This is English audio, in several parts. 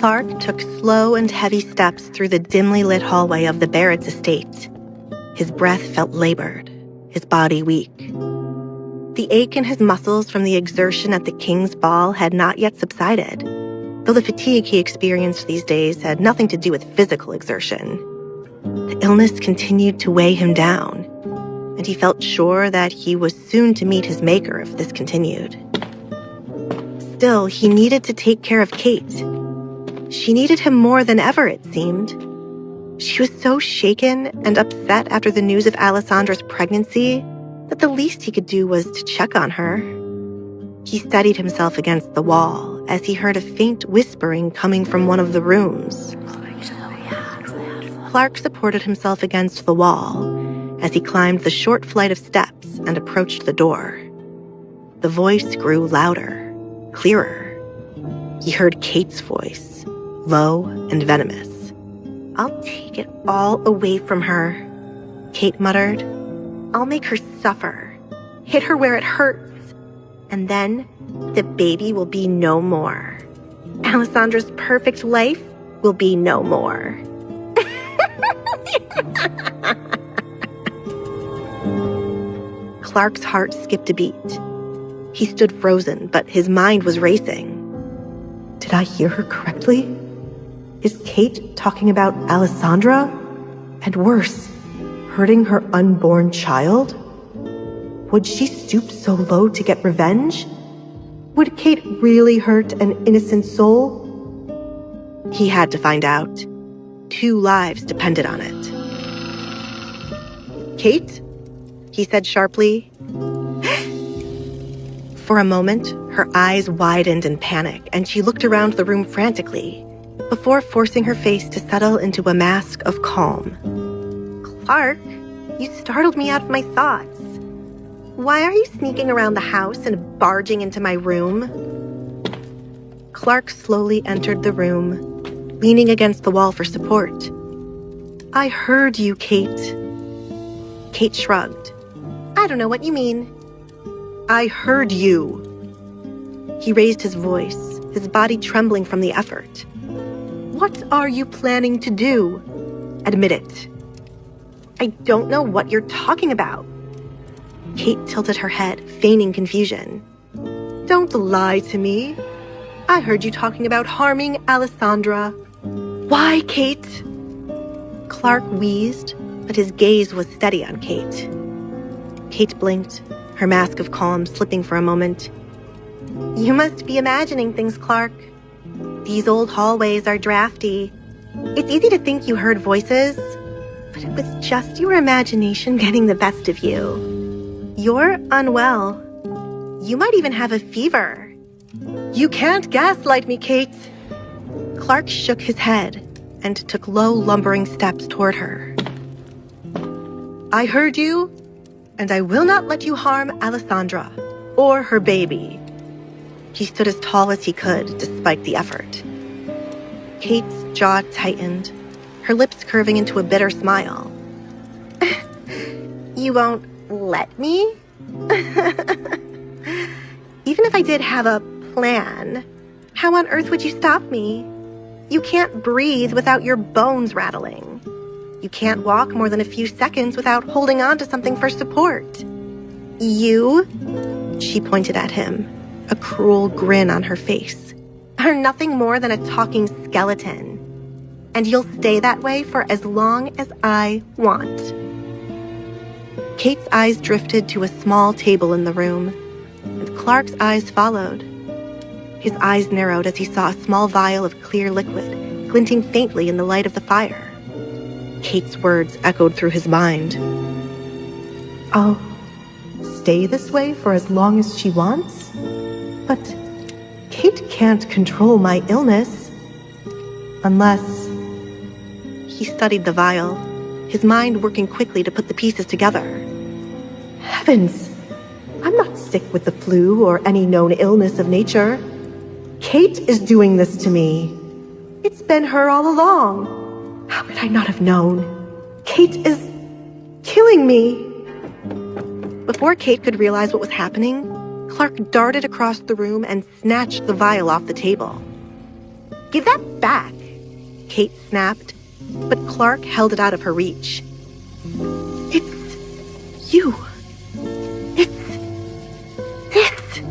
Clark took slow and heavy steps through the dimly lit hallway of the Barrett's estate. His breath felt labored, his body weak. The ache in his muscles from the exertion at the King's Ball had not yet subsided, though the fatigue he experienced these days had nothing to do with physical exertion. The illness continued to weigh him down, and he felt sure that he was soon to meet his maker if this continued. Still, he needed to take care of Kate. She needed him more than ever, it seemed. She was so shaken and upset after the news of Alessandra's pregnancy that the least he could do was to check on her. He steadied himself against the wall as he heard a faint whispering coming from one of the rooms. Clark supported himself against the wall as he climbed the short flight of steps and approached the door. The voice grew louder, clearer. He heard Kate's voice, low and venomous. "I'll take it all away from her," Kate muttered. "I'll make her suffer, hit her where it hurts, and then the baby will be no more. Alessandra's perfect life will be no more." Clark's heart skipped a beat. He stood frozen, but his mind was racing. Did I hear her correctly? Is Kate talking about Alessandra? And worse, hurting her unborn child? Would she stoop so low to get revenge? Would Kate really hurt an innocent soul? He had to find out. 2 lives depended on it. "Kate?" he said sharply. For a moment, her eyes widened in panic, and she looked around the room frantically, before forcing her face to settle into a mask of calm. "Clark, you startled me out of my thoughts. Why are you sneaking around the house and barging into my room?" Clark slowly entered the room, leaning against the wall for support. "I heard you, Kate." Kate shrugged. "I don't know what you mean." "I heard you." He raised his voice, his body trembling from the effort. "What are you planning to do? Admit it." "I don't know what you're talking about." Kate tilted her head, feigning confusion. "Don't lie to me. I heard you talking about harming Alessandra." "Why, Kate?" Clark wheezed, but his gaze was steady on Kate. Kate blinked, her mask of calm slipping for a moment. "You must be imagining things, Clark. These old hallways are drafty. It's easy to think you heard voices, but it was just your imagination getting the best of you. You're unwell. You might even have a fever." "You can't gaslight me, Kate." Clark shook his head and took low, lumbering steps toward her. "I heard you, and I will not let you harm Alessandra or her baby." He stood as tall as he could, despite the effort. Kate's jaw tightened, her lips curving into a bitter smile. "You won't let me?" "Even if I did have a plan, how on earth would you stop me? You can't breathe without your bones rattling. You can't walk more than a few seconds without holding on to something for support. You," she pointed at him, a cruel grin on her face, "are nothing more than a talking skeleton. And you'll stay that way for as long as I want." Kate's eyes drifted to a small table in the room, and Clark's eyes followed. His eyes narrowed as he saw a small vial of clear liquid glinting faintly in the light of the fire. Kate's words echoed through his mind. "I'll stay this way for as long as she wants? But Kate can't control my illness. Unless..." He studied the vial, his mind working quickly to put the pieces together. "Heavens! I'm not sick with the flu or any known illness of nature. Kate is doing this to me. It's been her all along. How could I not have known? Kate is killing me." Before Kate could realize what was happening, Clark darted across the room and snatched the vial off the table. Give that back, Kate snapped, but Clark held it out of her reach. It's you. It's this.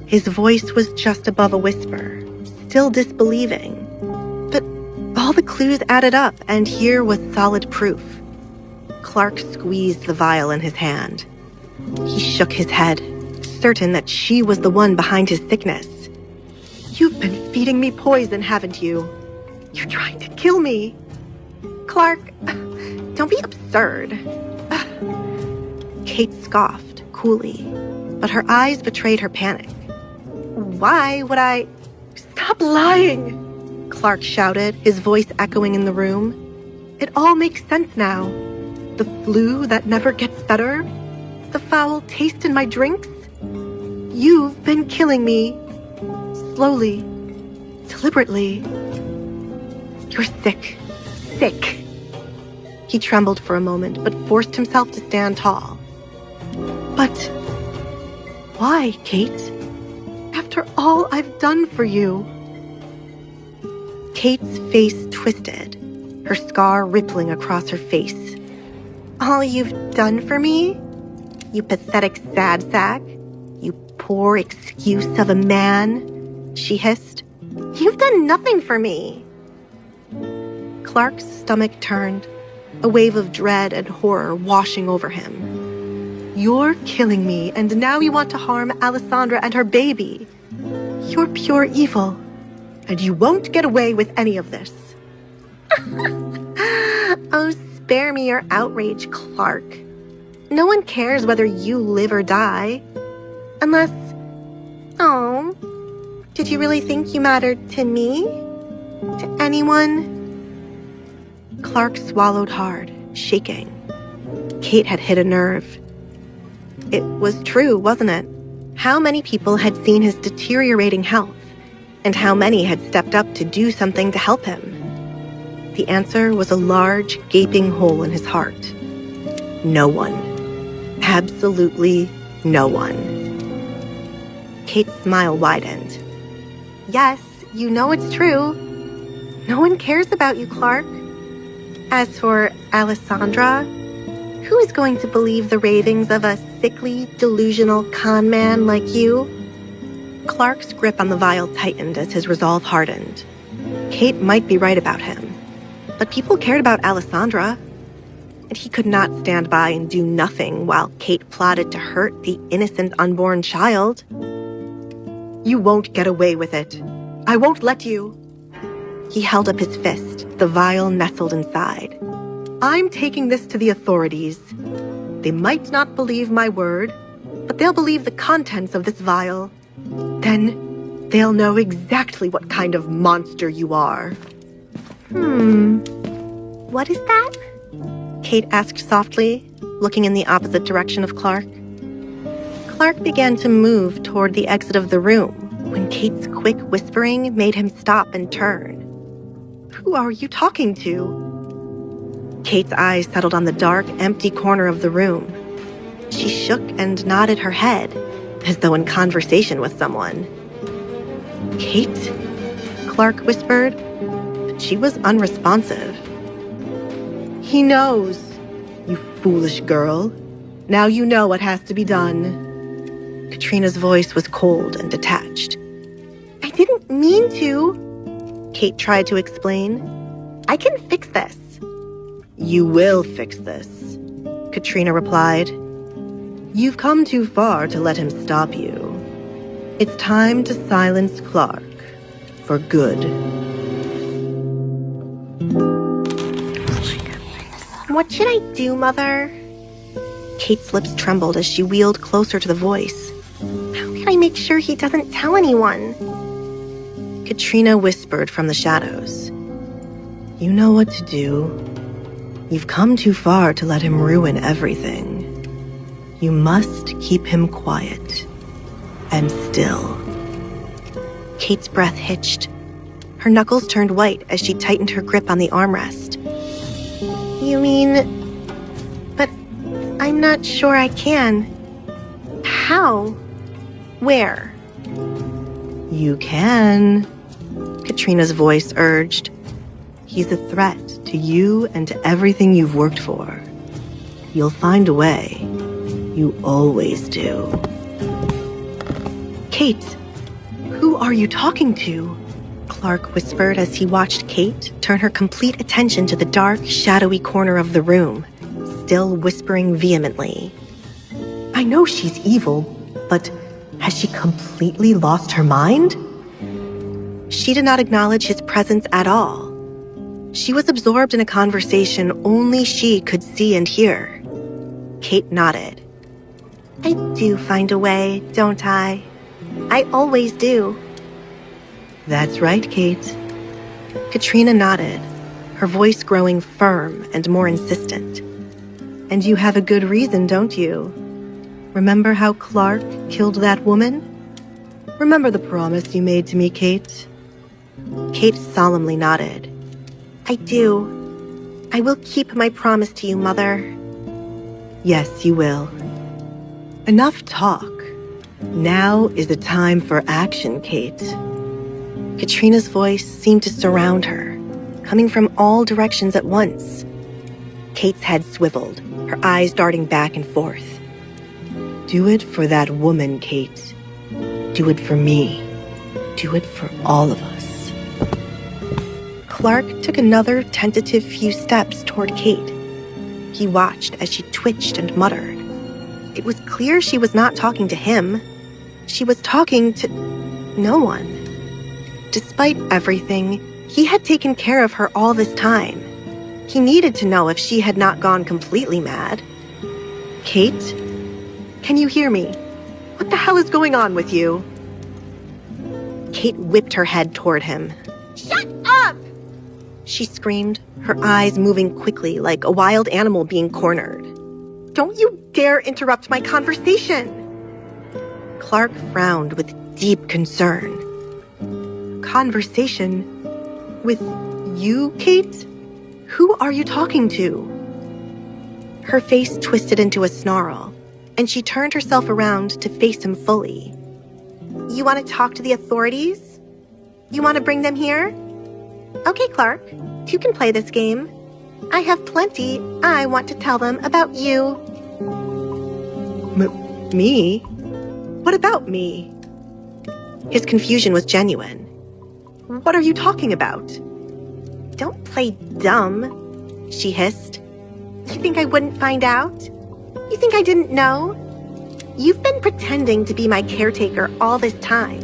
His voice was just above a whisper, still disbelieving. But all the clues added up, and here was solid proof. Clark squeezed the vial in his hand. He shook his head, certain that she was the one behind his sickness. You've been feeding me poison, haven't you? You're trying to kill me. Clark, don't be absurd. Kate scoffed, coolly, but her eyes betrayed her panic. Why would I... Stop lying, Clark shouted, his voice echoing in the room. It all makes sense now. The flu that never gets better, the foul taste in my drinks. You've been killing me. Slowly, deliberately. You're sick. Sick. He trembled for a moment, but forced himself to stand tall. But why, Kate? After all I've done for you. Kate's face twisted, her scar rippling across her face. All you've done for me? You pathetic sad sack. You poor excuse of a man, she hissed. You've done nothing for me. Clark's stomach turned, a wave of dread and horror washing over him. You're killing me, and now you want to harm Alessandra and her baby. You're pure evil, and you won't get away with any of this. Oh, spare me your outrage, Clark. No one cares whether you live or die. Unless... Oh, did you really think you mattered to me? To anyone? Clark swallowed hard, shaking. Kate had hit a nerve. It was true, wasn't it? How many people had seen his deteriorating health, and how many had stepped up to do something to help him? The answer was a large, gaping hole in his heart. No one. Absolutely no one. Kate's smile widened. Yes, you know it's true. No one cares about you, Clark. As for Alessandra, who is going to believe the ravings of a sickly, delusional con man like you? Clark's grip on the vial tightened as his resolve hardened. Kate might be right about him, but people cared about Alessandra, and he could not stand by and do nothing while Kate plotted to hurt the innocent unborn child. You won't get away with it. I won't let you. He held up his fist, the vial nestled inside. I'm taking this to the authorities. They might not believe my word, but they'll believe the contents of this vial. Then they'll know exactly what kind of monster you are. What is that? Kate asked softly, looking in the opposite direction of Clark. Clark began to move toward the exit of the room when Kate's quick whispering made him stop and turn. Who are you talking to? Kate's eyes settled on the dark, empty corner of the room. She shook and nodded her head, as though in conversation with someone. Kate? Clark whispered, but she was unresponsive. He knows, you foolish girl. Now you know what has to be done. Katrina's voice was cold and detached. I didn't mean to, Kate tried to explain. I can fix this. You will fix this, Katrina replied. You've come too far to let him stop you. It's time to silence Clark for good. What should I do, Mother? Kate's lips trembled as she wheeled closer to the voice. How can I make sure he doesn't tell anyone? Katrina whispered from the shadows. You know what to do. You've come too far to let him ruin everything. You must keep him quiet and still. Kate's breath hitched. Her knuckles turned white as she tightened her grip on the armrest. You mean... But I'm not sure I can. How? Where? You can. Katrina's voice urged. He's a threat to you and to everything you've worked for. You'll find a way. You always do. Kate, who are you talking to? Clark whispered as he watched Kate turn her complete attention to the dark, shadowy corner of the room, still whispering vehemently. I know she's evil, but has she completely lost her mind? She did not acknowledge his presence at all. She was absorbed in a conversation only she could see and hear. Kate nodded. I do find a way, don't I? I always do. That's right, Kate. Katrina nodded, her voice growing firm and more insistent. And you have a good reason, don't you? Remember how Clark killed that woman? Remember the promise you made to me, Kate? Kate solemnly nodded. I do. I will keep my promise to you, Mother. Yes, you will. Enough talk. Now is the time for action, Kate. Katrina's voice seemed to surround her, coming from all directions at once. Kate's head swiveled, her eyes darting back and forth. Do it for that woman, Kate. Do it for me. Do it for all of us. Clark took another tentative few steps toward Kate. He watched as she twitched and muttered. It was clear she was not talking to him. She was talking to no one. Despite everything, he had taken care of her all this time. He needed to know if she had not gone completely mad. Kate? Can you hear me? What the hell is going on with you? Kate whipped her head toward him. Shut up! She screamed, her eyes moving quickly like a wild animal being cornered. Don't you dare interrupt my conversation! Clark frowned with deep concern. Conversation? With you, Kate? Who are you talking to? Her face twisted into a snarl, and she turned herself around to face him fully. You want to talk to the authorities? You want to bring them here? Okay, Clark, you can play this game. I have plenty I want to tell them about you. Me? What about me? His confusion was genuine. What are you talking about? Don't play dumb, she hissed. You think I wouldn't find out? You think I didn't know? You've been pretending to be my caretaker all this time.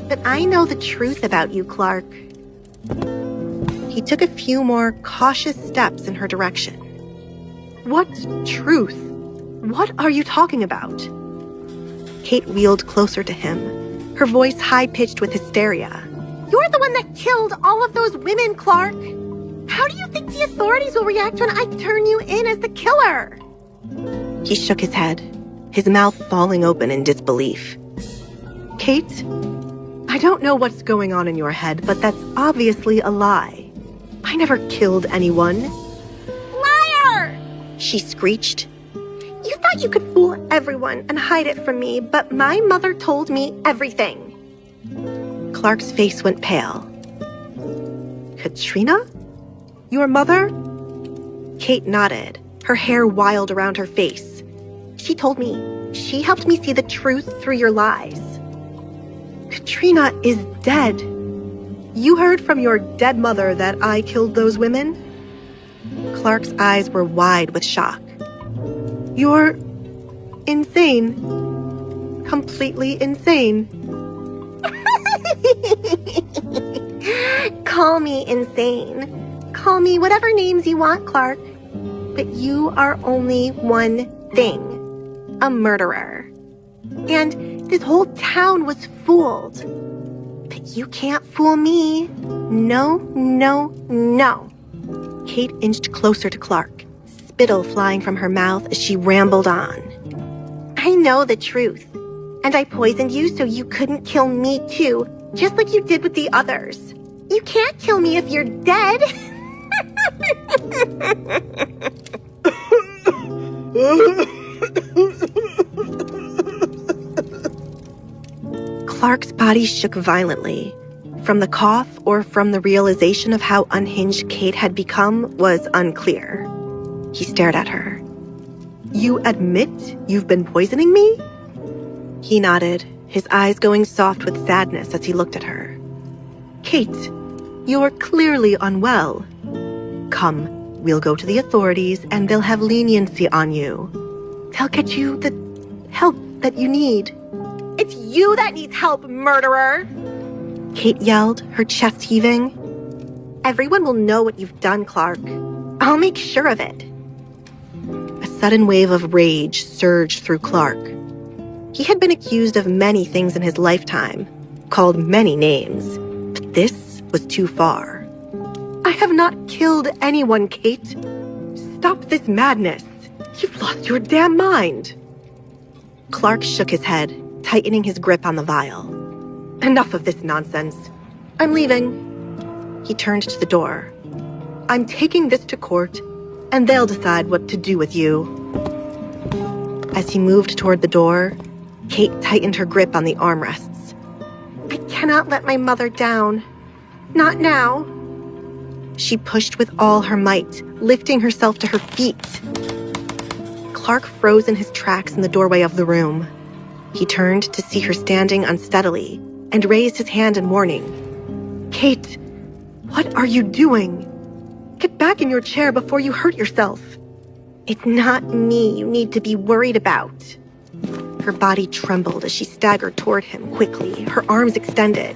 But I know the truth about you, Clark. He took a few more cautious steps in her direction. What truth? What are you talking about? Kate wheeled closer to him, her voice high-pitched with hysteria. You're the one that killed all of those women, Clark! How do you think the authorities will react when I turn you in as the killer? He shook his head, his mouth falling open in disbelief. Kate, I don't know what's going on in your head, but that's obviously a lie. I never killed anyone. Liar! She screeched. You thought you could fool everyone and hide it from me, but my mother told me everything. Clark's face went pale. Katrina? Your mother? Kate nodded, her hair wild around her face. She told me. She helped me see the truth through your lies. Katrina is dead. You heard from your dead mother that I killed those women? Clark's eyes were wide with shock. You're insane. Completely insane. Call me insane. Call me whatever names you want, Clark. But you are only one thing. A murderer. And this whole town was fooled. But you can't fool me. No, no, no. Kate inched closer to Clark, spittle flying from her mouth as she rambled on. I know the truth. And I poisoned you so you couldn't kill me too, just like you did with the others. You can't kill me if you're dead. Clark's body shook violently, from the cough or from the realization of how unhinged Kate had become was unclear. He stared at her. "You admit you've been poisoning me?" He nodded, his eyes going soft with sadness as he looked at her. "Kate, you're clearly unwell. Come, we'll go to the authorities and they'll have leniency on you. They'll get you the help that you need." "It's you that needs help, murderer!" Kate yelled, her chest heaving. "Everyone will know what you've done, Clark. I'll make sure of it." A sudden wave of rage surged through Clark. He had been accused of many things in his lifetime, called many names, but this was too far. "I have not killed anyone, Kate. Stop this madness. You've lost your damn mind." Clark shook his head, tightening his grip on the vial. "Enough of this nonsense. I'm leaving." He turned to the door. "I'm taking this to court, and they'll decide what to do with you." As he moved toward the door, Kate tightened her grip on the armrests. "I cannot let my mother down. Not now." She pushed with all her might, lifting herself to her feet. Clark froze in his tracks in the doorway of the room. He turned to see her standing unsteadily and raised his hand in warning. "Kate, what are you doing? Get back in your chair before you hurt yourself." "It's not me you need to be worried about." Her body trembled as she staggered toward him quickly, her arms extended.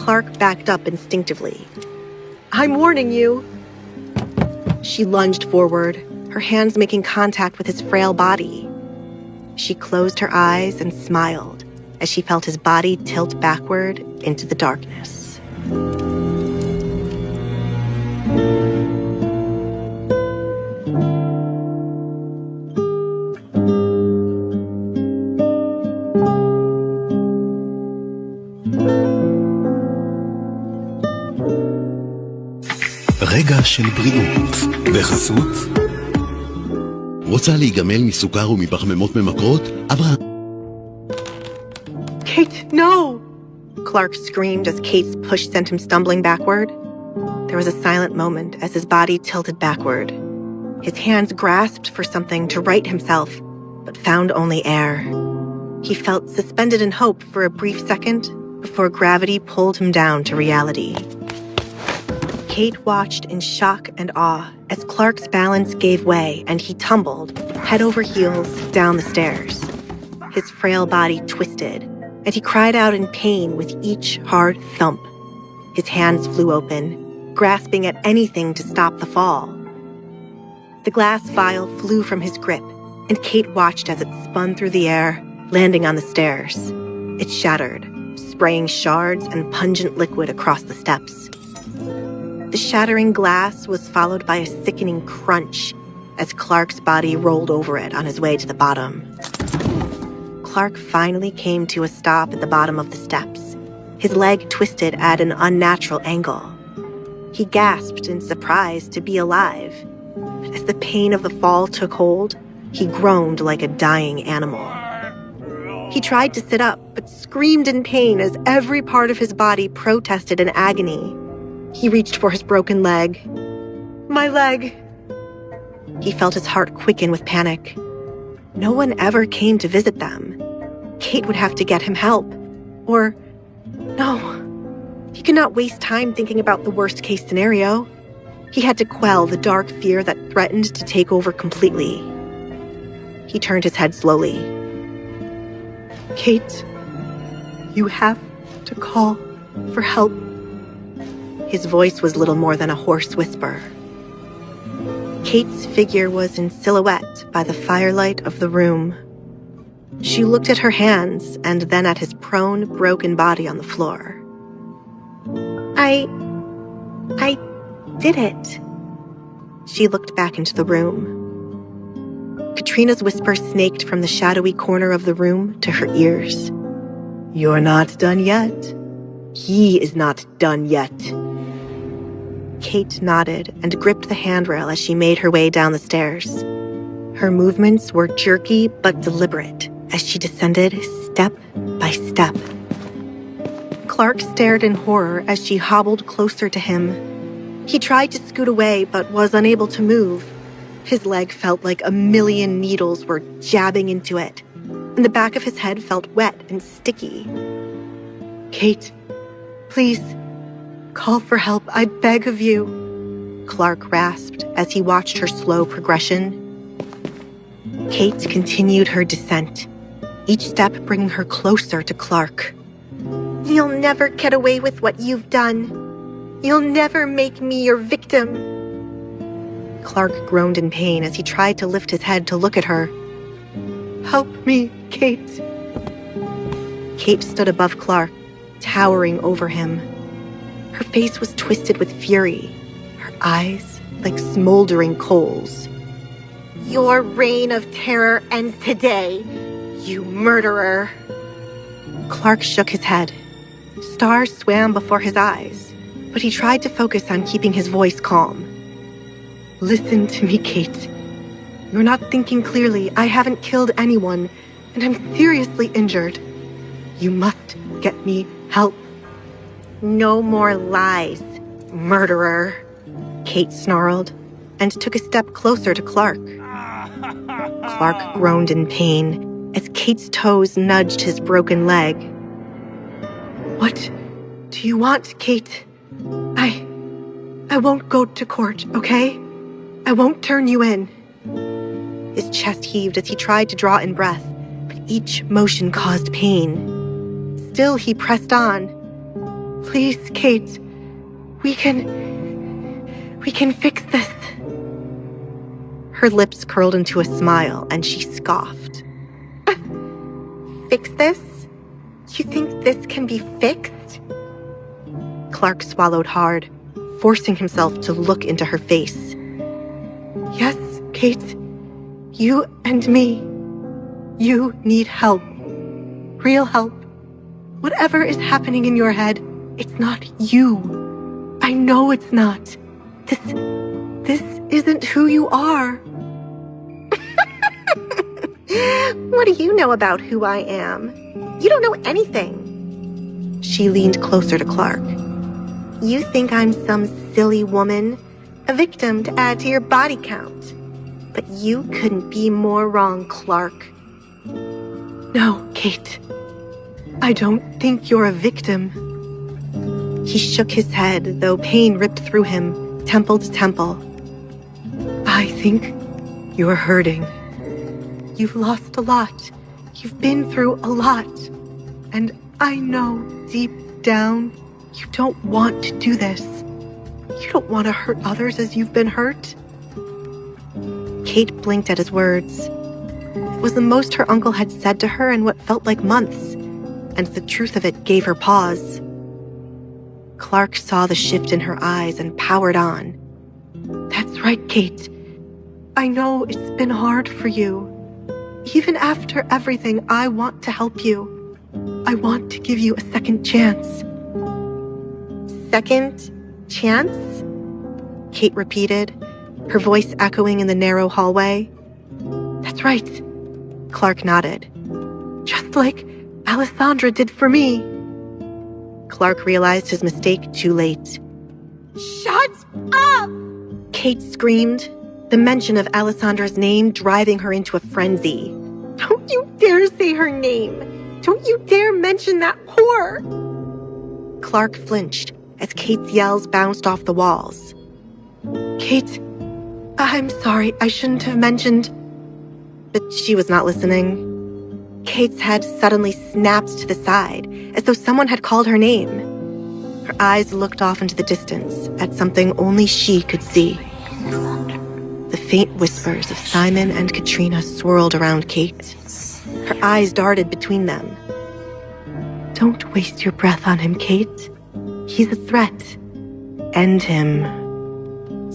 Clark backed up instinctively. "I'm warning you." She lunged forward, her hands making contact with his frail body. She closed her eyes and smiled as she felt his body tilt backward into the darkness. רגע של בריאות בחסות רוצה להיגמל מסוכר ומפחמימות ממכרות? אברהם. "Kate, no!" Clark screamed as Kate's push sent him stumbling backward. There was a silent moment as his body tilted backward. His hands grasped for something to right himself, but found only air. He felt suspended in hope for a brief second before gravity pulled him down to reality. Kate watched in shock and awe as Clark's balance gave way and he tumbled, head over heels, down the stairs. His frail body twisted, and he cried out in pain with each hard thump. His hands flew open, grasping at anything to stop the fall. The glass vial flew from his grip, and Kate watched as it spun through the air, landing on the stairs. It shattered, spraying shards and pungent liquid across the steps. The shattering glass was followed by a sickening crunch as Clark's body rolled over it on his way to the bottom. Clark finally came to a stop at the bottom of the steps, his leg twisted at an unnatural angle. He gasped in surprise to be alive, but as the pain of the fall took hold, he groaned like a dying animal. He tried to sit up, but screamed in pain as every part of his body protested in agony. He reached for his broken leg. "My leg!" He felt his heart quicken with panic. No one ever came to visit them. Kate would have to get him help. Or, no. He could not waste time thinking about the worst-case scenario. He had to quell the dark fear that threatened to take over completely. He turned his head slowly. "Kate, you have to call for help." His voice was little more than a hoarse whisper. Kate's figure was in silhouette by the firelight of the room. She looked at her hands and then at his prone, broken body on the floor. I did it." She looked back into the room. Katrina's whisper snaked from the shadowy corner of the room to her ears. "You're not done yet. He is not done yet." Kate nodded and gripped the handrail as she made her way down the stairs. Her movements were jerky but deliberate as she descended step by step. Clark stared in horror as she hobbled closer to him. He tried to scoot away but was unable to move. His leg felt like a million needles were jabbing into it, and the back of his head felt wet and sticky. "Kate, please, call for help, I beg of you," Clark rasped as he watched her slow progression. Kate continued her descent, each step bringing her closer to Clark. "You'll never get away with what you've done. You'll never make me your victim." Clark groaned in pain as he tried to lift his head to look at her. "Help me, Kate." Kate stood above Clark, towering over him. Her face was twisted with fury, her eyes like smoldering coals. "Your reign of terror ends today, you murderer." Clark shook his head. Stars swam before his eyes, but he tried to focus on keeping his voice calm. "Listen to me, Kate. You're not thinking clearly. I haven't killed anyone, and I'm seriously injured. You must get me help." "No more lies, murderer," Kate snarled, and took a step closer to Clark. Clark groaned in pain as Kate's toes nudged his broken leg. "What do you want, Kate? I won't go to court, okay? I won't turn you in." His chest heaved as he tried to draw in breath, but each motion caused pain. Still, he pressed on. "Please, Kate, we can fix this." Her lips curled into a smile and she scoffed. "Fix this? You think this can be fixed?" Clark swallowed hard, forcing himself to look into her face. "Yes, Kate, you and me. You need help. Real help. Whatever is happening in your head, it's not you. I know it's not. This isn't who you are." "What do you know about who I am? You don't know anything." She leaned closer to Clark. "You think I'm some silly woman, a victim to add to your body count. But you couldn't be more wrong, Clark." "No, Kate. I don't think you're a victim." He shook his head, though pain ripped through him, temple to temple. "I think you're hurting. You've lost a lot. You've been through a lot. And I know deep down you don't want to do this. You don't want to hurt others as you've been hurt." Kate blinked at his words. It was the most her uncle had said to her in what felt like months, and the truth of it gave her pause. Clark saw the shift in her eyes and powered on. "That's right, Kate. I know it's been hard for you. Even after everything, I want to help you. I want to give you a second chance." "Second chance?" Kate repeated, her voice echoing in the narrow hallway. "That's right," Clark nodded. "Just like Alessandra did for me." Clark realized his mistake too late. "Shut up!" Kate screamed, the mention of Alessandra's name driving her into a frenzy. "Don't you dare say her name! Don't you dare mention that whore!" Clark flinched as Kate's yells bounced off the walls. "Kate, I'm sorry, I shouldn't have mentioned..." But she was not listening. Kate's head suddenly snapped to the side, as though someone had called her name. Her eyes looked off into the distance at something only she could see. The faint whispers of Simon and Katrina swirled around Kate. Her eyes darted between them. "Don't waste your breath on him, Kate. He's a threat. End him."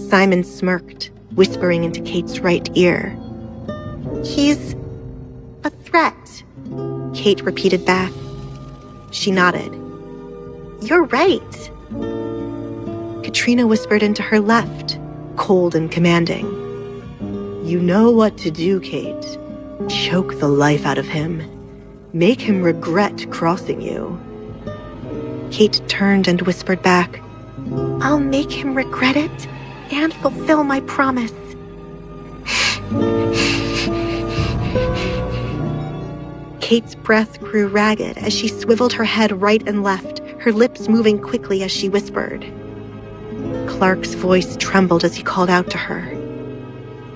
Simon smirked, whispering into Kate's right ear. "He's a threat," Kate repeated back. She nodded. "You're right." Katrina whispered into her left, cold and commanding. "You know what to do, Kate. Choke the life out of him. Make him regret crossing you." Kate turned and whispered back, "I'll make him regret it and fulfill my promise." Kate's breath grew ragged as she swiveled her head right and left, her lips moving quickly as she whispered. Clark's voice trembled as he called out to her.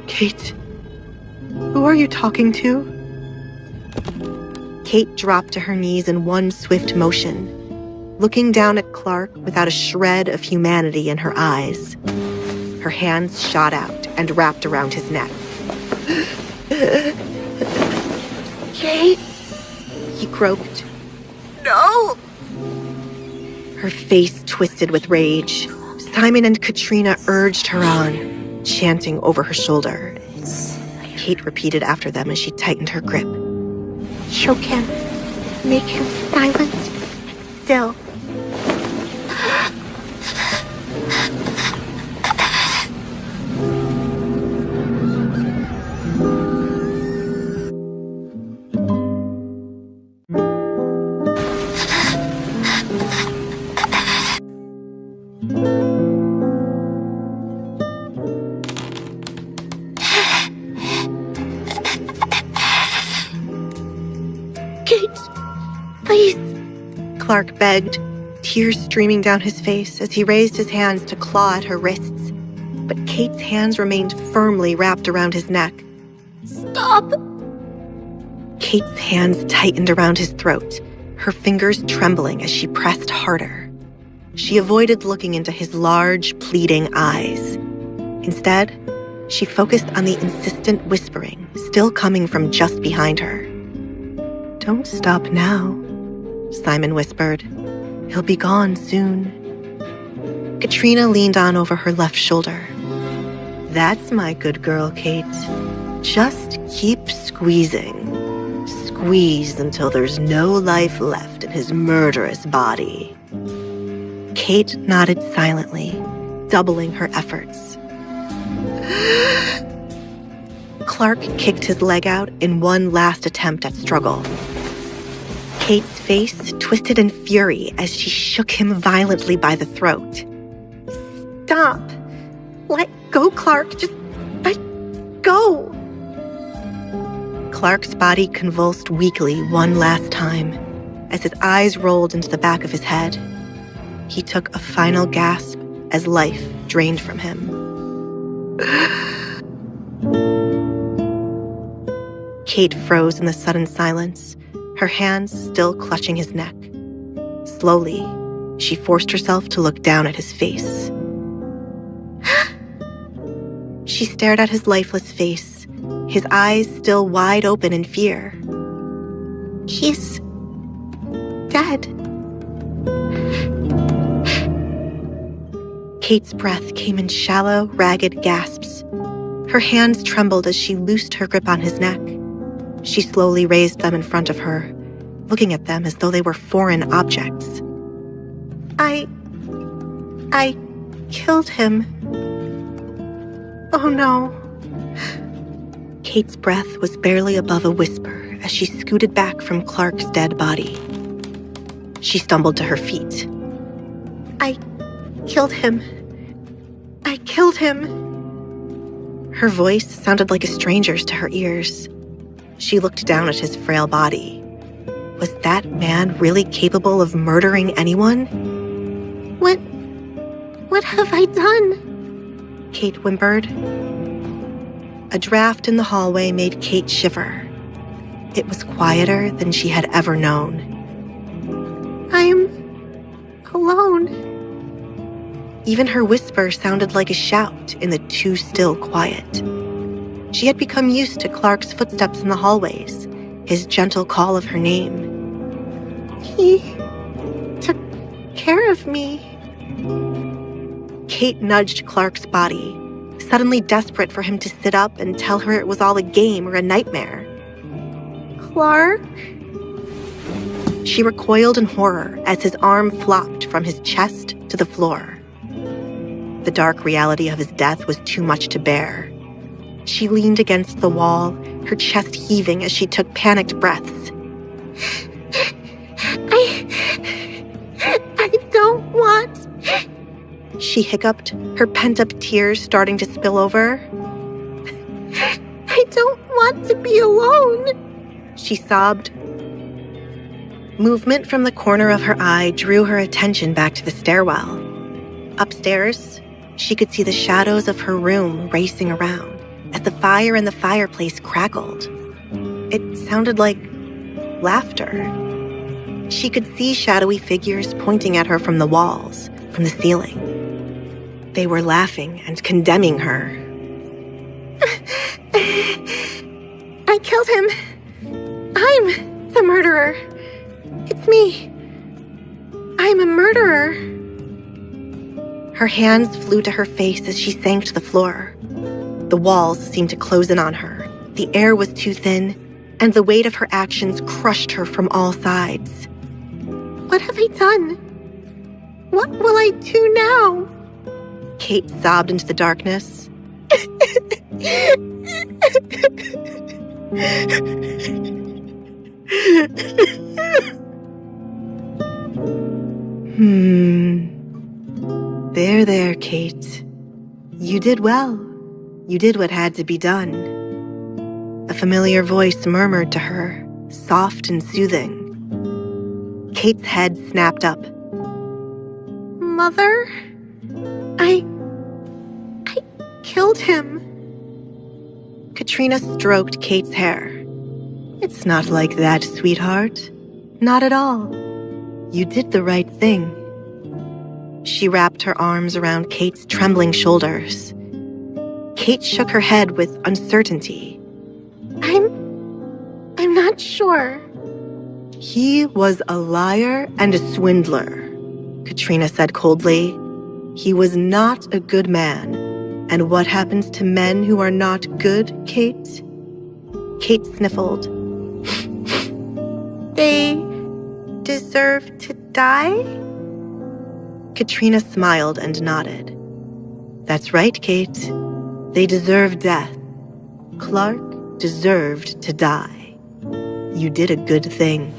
"Kate, who are you talking to?" Kate dropped to her knees in one swift motion, looking down at Clark without a shred of humanity in her eyes. Her hands shot out and wrapped around his neck. "Kate," he croaked. "No!" Her face twisted with rage. Simon and Katrina urged her on, chanting over her shoulder. Kate repeated after them as she tightened her grip. "Choke him. Make him silent and still." "Kate, please," Clark begged, tears streaming down his face as he raised his hands to claw at her wrists. But Kate's hands remained firmly wrapped around his neck. "Stop!" Kate's hands tightened around his throat, her fingers trembling as she pressed harder. She avoided looking into his large, pleading eyes. Instead, she focused on the insistent whispering still coming from just behind her. "Don't stop now," Simon whispered. "He'll be gone soon." Katrina leaned on over her left shoulder. "That's my good girl, Kate. Just keep squeezing. Squeeze until there's no life left in his murderous body." Kate nodded silently, doubling her efforts. Clark kicked his leg out in one last attempt at struggle. Kate's face twisted in fury as she shook him violently by the throat. "Stop! Let go, Clark! Just let go!" Clark's body convulsed weakly one last time as his eyes rolled into the back of his head. He took a final gasp as life drained from him. Kate froze in the sudden silence, her hands still clutching his neck. Slowly, she forced herself to look down at his face. She stared at his lifeless face, his eyes still wide open in fear. "He's dead." Kate's breath came in shallow, ragged gasps. Her hands trembled as she loosed her grip on his neck. She slowly raised them in front of her, looking at them as though they were foreign objects. I killed him. Oh no." Kate's breath was barely above a whisper as she scooted back from Clark's dead body. She stumbled to her feet. I killed him. I killed him." Her voice sounded like a stranger's to her ears. She looked down at his frail body. Was that man really capable of murdering anyone? What have I done?" Kate whimpered. A draft in the hallway made Kate shiver. It was quieter than she had ever known. "I'm alone." Even her whisper sounded like a shout in the too still quiet. She had become used to Clark's footsteps in the hallways, his gentle call of her name. "He took care of me." Kate nudged Clark's body, suddenly desperate for him to sit up and tell her it was all a game or a nightmare. "Clark?" She recoiled in horror as his arm flopped from his chest to the floor. The dark reality of his death was too much to bear. She leaned against the wall, her chest heaving as she took panicked breaths. I She hiccuped, her pent-up tears starting to spill over. I don't want to be alone, she sobbed. Movement from the corner of her eye drew her attention back to the stairwell. Upstairs, she could see the shadows of her room racing around as the fire in the fireplace crackled. It sounded like laughter. She could see shadowy figures pointing at her from the walls, from the ceiling. They were laughing and condemning her. I killed him. I'm the murderer. It's me. I'm a murderer. Her hands flew to her face as she sank to the floor. The walls seemed to close in on her. The air was too thin, and the weight of her actions crushed her from all sides. What have I done? What will I do now? Kate sobbed into the darkness. There, Kate. You did well. You did what had to be done. A familiar voice murmured to her, soft and soothing. Kate's head snapped up. Mother? I killed him. Katrina stroked Kate's hair. It's not like that, sweetheart. Not at all. You did the right thing. She wrapped her arms around Kate's trembling shoulders. Kate shook her head with uncertainty. I'm not sure. He was a liar and a swindler, Katrina said coldly. He was not a good man. And what happens to men who are not good, Kate? Kate sniffled. They deserve to die? Katrina smiled and nodded. That's right, Kate. They deserve death. Clark deserved to die. You did a good thing.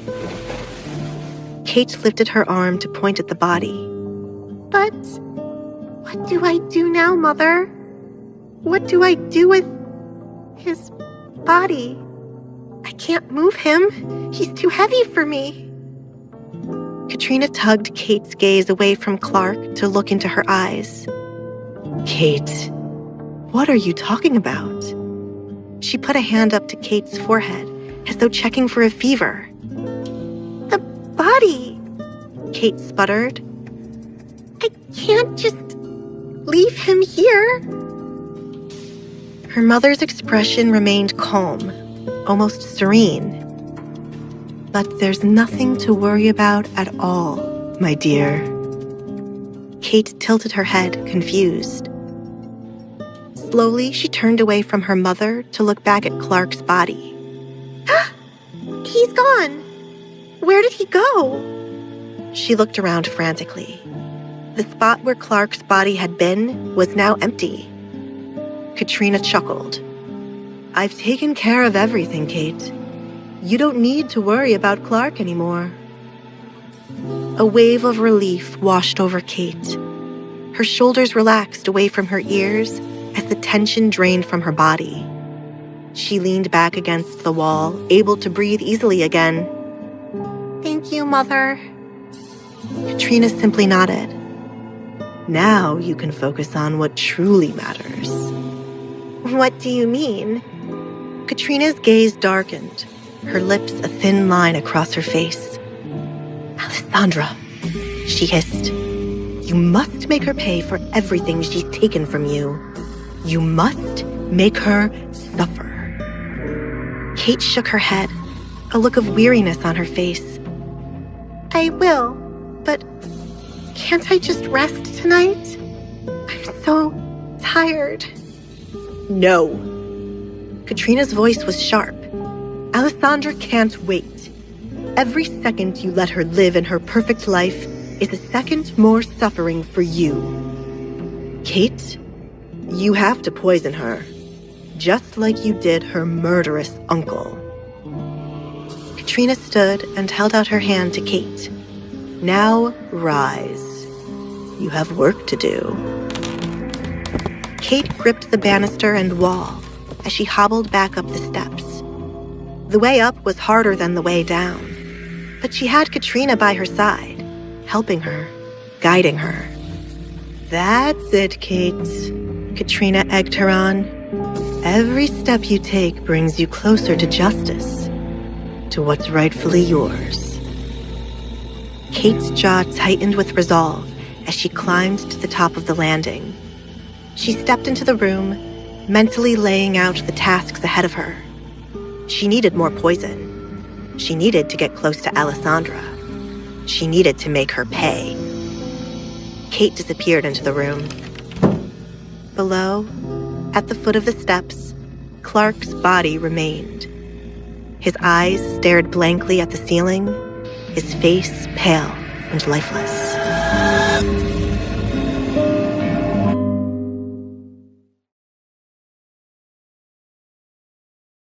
Kate lifted her arm to point at the body. But what do I do now, Mother? What do I do with his body? I can't move him. He's too heavy for me. Katrina tugged Kate's gaze away from Clark to look into her eyes. Kate, what are you talking about? She put a hand up to Kate's forehead, as though checking for a fever. The body, Kate sputtered. I can't just leave him here. Her mother's expression remained calm, almost serene. But there's nothing to worry about at all, my dear. Kate tilted her head, confused. Slowly, she turned away from her mother to look back at Clark's body. He's gone! Where did he go? She looked around frantically. The spot where Clark's body had been was now empty. Katrina chuckled. I've taken care of everything, Kate. You don't need to worry about Clark anymore. A wave of relief washed over Kate. Her shoulders relaxed away from her ears as the tension drained from her body. She leaned back against the wall, able to breathe easily again. Thank you, Mother. Katrina simply nodded. Now you can focus on what truly matters. What do you mean? Katrina's gaze darkened, her lips a thin line across her face. Alessandra, she hissed. You must make her pay for everything she's taken from you. You must make her suffer. Kate shook her head, a look of weariness on her face. I will, but can't I just rest tonight? I'm so tired. No. Katrina's voice was sharp. Alessandra can't wait. Every second you let her live in her perfect life is a second more suffering for you. Kate, you have to poison her, just like you did her murderous uncle. Katrina stood and held out her hand to Kate. Now rise. You have work to do. Kate gripped the banister and wall as she hobbled back up the steps. The way up was harder than the way down, but she had Katrina by her side, helping her, guiding her. That's it, Kate, Katrina egged her on. Every step you take brings you closer to justice, to what's rightfully yours. Kate's jaw tightened with resolve as she climbed to the top of the landing. She stepped into the room, mentally laying out the tasks ahead of her. She needed more poison. She needed to get close to Alessandra. She needed to make her pay. Kate disappeared into the room. Below, at the foot of the steps, Clark's body remained. His eyes stared blankly at the ceiling, his face pale and lifeless.